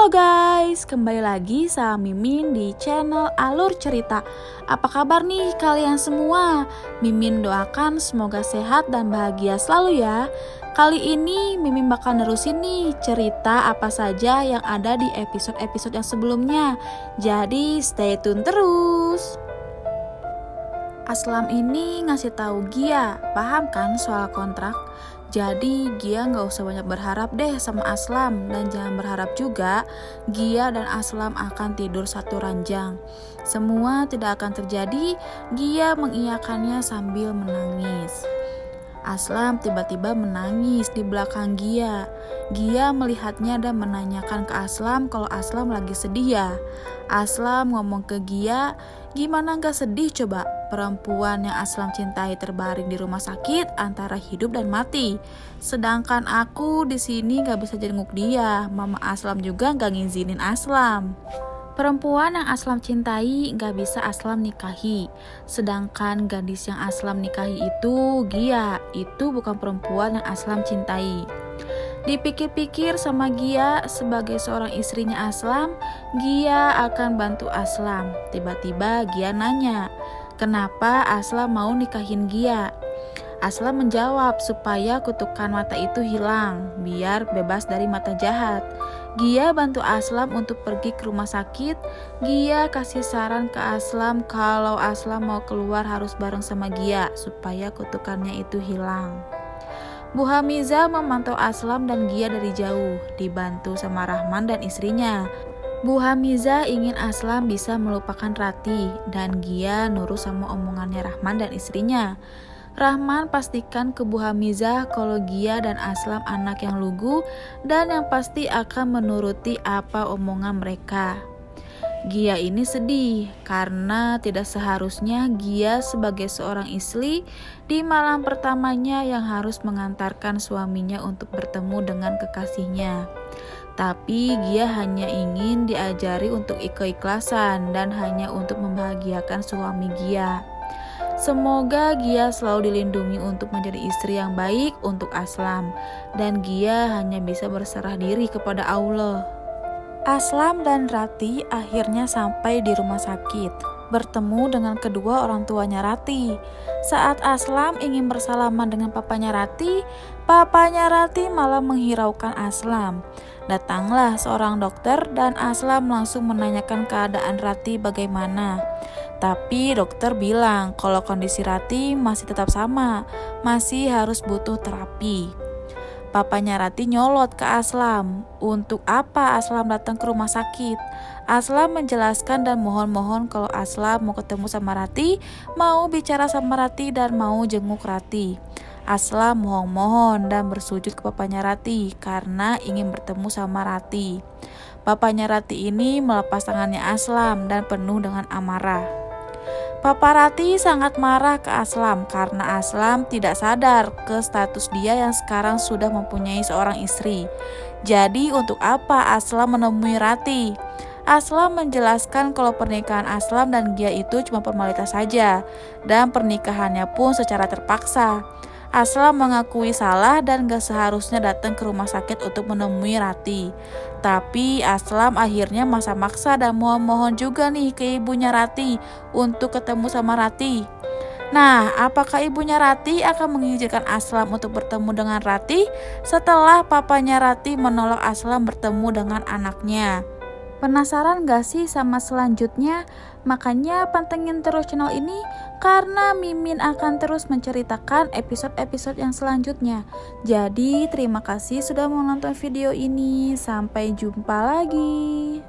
Halo guys, kembali lagi sama Mimin di channel Alur Cerita. Apa kabar nih kalian semua? Mimin doakan semoga sehat dan bahagia selalu ya. Kali ini Mimin bakal nerusin nih cerita apa saja yang ada di episode-episode yang sebelumnya. Jadi stay tune terus. Aslam ini ngasih tahu Gia, paham kan soal kontrak? Jadi Gia gak usah banyak berharap deh sama Aslam. Dan jangan berharap juga Gia dan Aslam akan tidur satu ranjang. Semua tidak akan terjadi. Gia mengiyakannya sambil menangis. Aslam tiba-tiba menangis di belakang Gia. Gia melihatnya dan menanyakan ke Aslam kalau Aslam lagi sedih ya. Aslam ngomong ke Gia, gimana gak sedih coba? Perempuan yang Aslam cintai terbaring di rumah sakit antara hidup dan mati. Sedangkan aku di sini gak bisa jenguk dia. Mama Aslam juga gak ngizinin Aslam. Perempuan yang Aslam cintai gak bisa Aslam nikahi. Sedangkan gadis yang Aslam nikahi itu Gia. Itu bukan perempuan yang Aslam cintai. Dipikir-pikir sama Gia sebagai seorang istrinya Aslam, Gia akan bantu Aslam. Tiba-tiba Gia nanya, kenapa Aslam mau nikahin Gia? Aslam menjawab supaya kutukan mata itu hilang, biar bebas dari mata jahat. Gia bantu Aslam untuk pergi ke rumah sakit. Gia kasih saran ke Aslam kalau Aslam mau keluar harus bareng sama Gia supaya kutukannya itu hilang. Bu Hamiza memantau Aslam dan Gia dari jauh, dibantu sama Rahman dan istrinya. Bu Hamiza ingin Aslam bisa melupakan Rati dan Gia nurut sama omongannya Rahman dan istrinya. Rahman pastikan ke Bu Hamiza kalau Gia dan Aslam anak yang lugu dan yang pasti akan menuruti apa omongan mereka. Gia ini sedih karena tidak seharusnya Gia sebagai seorang istri di malam pertamanya yang harus mengantarkan suaminya untuk bertemu dengan kekasihnya. Tapi Gia hanya ingin diajari untuk keikhlasan dan hanya untuk membahagiakan suami Gia. Semoga Gia selalu dilindungi untuk menjadi istri yang baik untuk Aslam dan Gia hanya bisa berserah diri kepada Allah. Aslam dan Rati akhirnya sampai di rumah sakit, bertemu dengan kedua orang tuanya Rati. Saat Aslam ingin bersalaman dengan papanya Rati malah menghiraukan Aslam. Datanglah seorang dokter dan Aslam langsung menanyakan keadaan Rati bagaimana. Tapi dokter bilang kalau kondisi Rati masih tetap sama, masih harus butuh terapi. Papanya Rati nyolot ke Aslam. Untuk apa Aslam datang ke rumah sakit? Aslam menjelaskan dan mohon-mohon kalau Aslam mau ketemu sama Rati, mau bicara sama Rati dan mau jenguk Rati. Aslam mohon-mohon dan bersujud ke papanya Rati karena ingin bertemu sama Rati. Papanya Rati ini melepas tangannya Aslam dan penuh dengan amarah. Papa Rati sangat marah ke Aslam karena Aslam tidak sadar ke status dia yang sekarang sudah mempunyai seorang istri. Jadi untuk apa Aslam menemui Rati? Aslam menjelaskan kalau pernikahan Aslam dan Gia itu cuma formalitas saja dan pernikahannya pun secara terpaksa. Aslam mengakui salah dan gak seharusnya datang ke rumah sakit untuk menemui Rati. Tapi Aslam akhirnya maksa dan mohon-mohon juga nih ke ibunya Rati untuk ketemu sama Rati. Nah, apakah ibunya Rati akan mengizinkan Aslam untuk bertemu dengan Rati setelah papanya Rati menolak Aslam bertemu dengan anaknya? Penasaran gak sih sama selanjutnya? Makanya pantengin terus channel ini karena Mimin akan terus menceritakan episode-episode yang selanjutnya. Jadi terima kasih sudah menonton video ini. Sampai jumpa lagi.